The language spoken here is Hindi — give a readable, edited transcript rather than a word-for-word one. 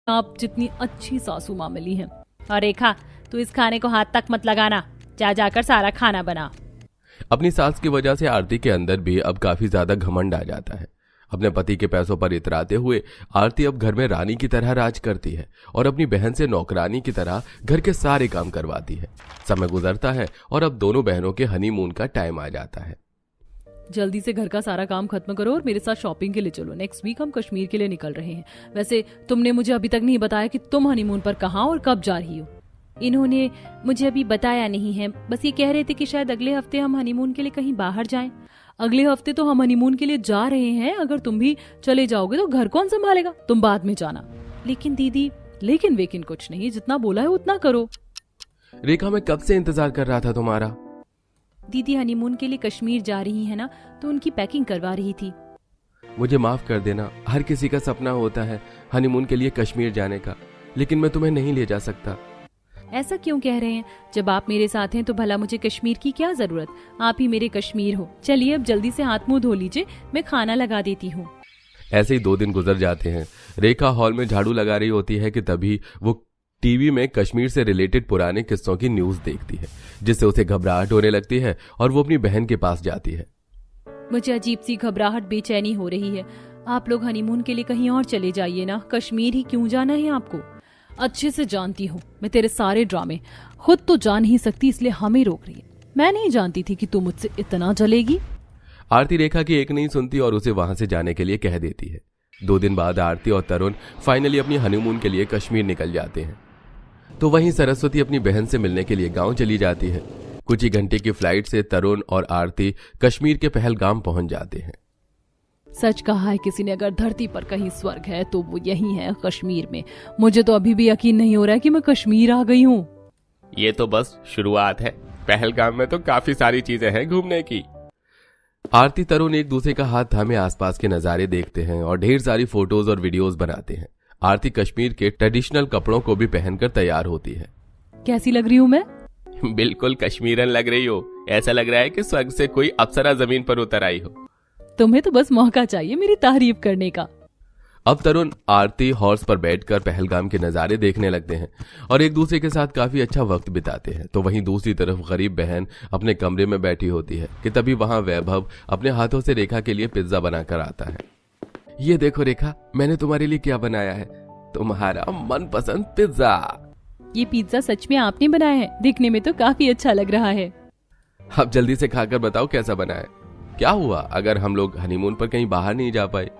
आप जितनी अच्छी सासू माँ मिली हैं। और रेखा, तू इस खाने को हाथ तक मत लगाना, जा जाकर सारा खाना बना। अपनी सास की वजह से आरती के अंदर भी अब काफी ज्यादा घमंड आ जाता है। अपने पति के पैसों पर इतराते हुए आरती अब घर में रानी की तरह राज करती है और अपनी बहन से नौकरानी की तरह घर के सारे काम करवाती है। समय गुजरता है और अब दोनों बहनों के हनीमून का टाइम आ जाता है। जल्दी से घर का सारा काम खत्म करो और मेरे साथ शॉपिंग के लिए चलो। नेक्स्ट वीक हम कश्मीर के लिए निकल रहे हैं। वैसे तुमने मुझे अभी तक नहीं बताया कि तुम हनीमून पर कहाँ और कब जा रही हो। इन्होंने मुझे अभी बताया नहीं है, बस ये कह रहे थे कि शायद अगले हफ्ते हम हनीमून के लिए कहीं बाहर जाएं। अगले हफ्ते तो हम हनीमून के लिए जा रहे हैं। अगर तुम भी चले जाओगे तो घर कौन संभालेगा? तुम बाद में जाना। लेकिन दीदी। लेकिन वेकिन कुछ नहीं, जितना बोला है उतना करो। रेखा, मैं कब से इंतजार कर रहा था तुम्हारा। दीदी हनीमून के लिए कश्मीर जा रही है ना, तो उनकी पैकिंग करवा रही थी। मुझे माफ कर देना, हर किसी का सपना होता है हनीमून के लिए कश्मीर जाने का, लेकिन मैं तुम्हें नहीं ले जा सकता। ऐसा क्यों कह रहे हैं? जब आप मेरे साथ हैं तो भला मुझे कश्मीर की क्या जरूरत, आप ही मेरे कश्मीर हो। चलिए अब जल्दी से हाथ मुंह धो लीजिए, मैं खाना लगा देती हूँ। ऐसे ही 2 दिन गुजर जाते हैं। रेखा हॉल में झाड़ू लगा रही होती है कि तभी वो टीवी में कश्मीर से रिलेटेड पुराने किस्सों की न्यूज देखती है, जिससे उसे घबराहट होने लगती है और वो अपनी बहन के पास जाती है। मुझे अजीब सी घबराहट, बेचैनी हो रही है। आप लोग हनीमून के लिए कहीं और चले जाइए ना, कश्मीर ही क्यों जाना है आपको? अच्छे से जानती हूँ मैं तेरे सारे ड्रामे। खुद तो जान ही सकती, इसलिए हमें रोक रही है। मैं नहीं जानती थी कि तू मुझसे इतना जलेगी। आरती रेखा की एक नहीं सुनती और उसे वहां से जाने के लिए कह देती है। 2 दिन बाद आरती और तरुण फाइनली अपनी हनीमून के लिए कश्मीर निकल जाते हैं। तो वहीं सरस्वती अपनी बहन से मिलने के लिए गांव चली जाती है। कुछ ही घंटे की फ्लाइट से तरुण और आरती कश्मीर के पहलगाम पहुंच जाते हैं। सच कहा है किसी ने, अगर धरती पर कहीं स्वर्ग है तो वो यही है, कश्मीर में। मुझे तो अभी भी यकीन नहीं हो रहा है कि मैं कश्मीर आ गई हूँ। ये तो बस शुरुआत है, पहलगाम में तो काफी सारी चीजें हैं घूमने की। आरती तरुण एक दूसरे का हाथ थामे आसपास के नजारे देखते हैं और ढेर सारी फोटोज और वीडियोस बनाते हैं। आरती कश्मीर के ट्रेडिशनल कपड़ों को भी पहनकर तैयार होती है। कैसी लग रही हूँ मैं? बिल्कुल कश्मीरन लग रही हो। ऐसा लग रहा है कि स्वर्ग से कोई अप्सरा जमीन पर उतर आई हो। तुम्हें तो बस मौका चाहिए मेरी तारीफ करने का। अब तरुण आरती हॉर्स पर बैठकर पहलगाम के नजारे देखने लगते हैं और एक दूसरे के साथ काफी अच्छा वक्त बिताते हैं। तो वहीं दूसरी तरफ गरीब बहन अपने कमरे में बैठी होती है कि तभी वहां वैभव अपने हाथों से रेखा के लिए पिज्जा बनाकर आता है। ये देखो रेखा, मैंने तुम्हारे लिए क्या बनाया है, तुम्हारा मनपसंद पिज्जा। ये पिज्जा सच में आपने बनाया है? दिखने में तो काफी अच्छा लग रहा है। अब जल्दी से खाकर बताओ कैसा बना है। क्या हुआ अगर हम लोग हनीमून पर कहीं बाहर नहीं जा पाए?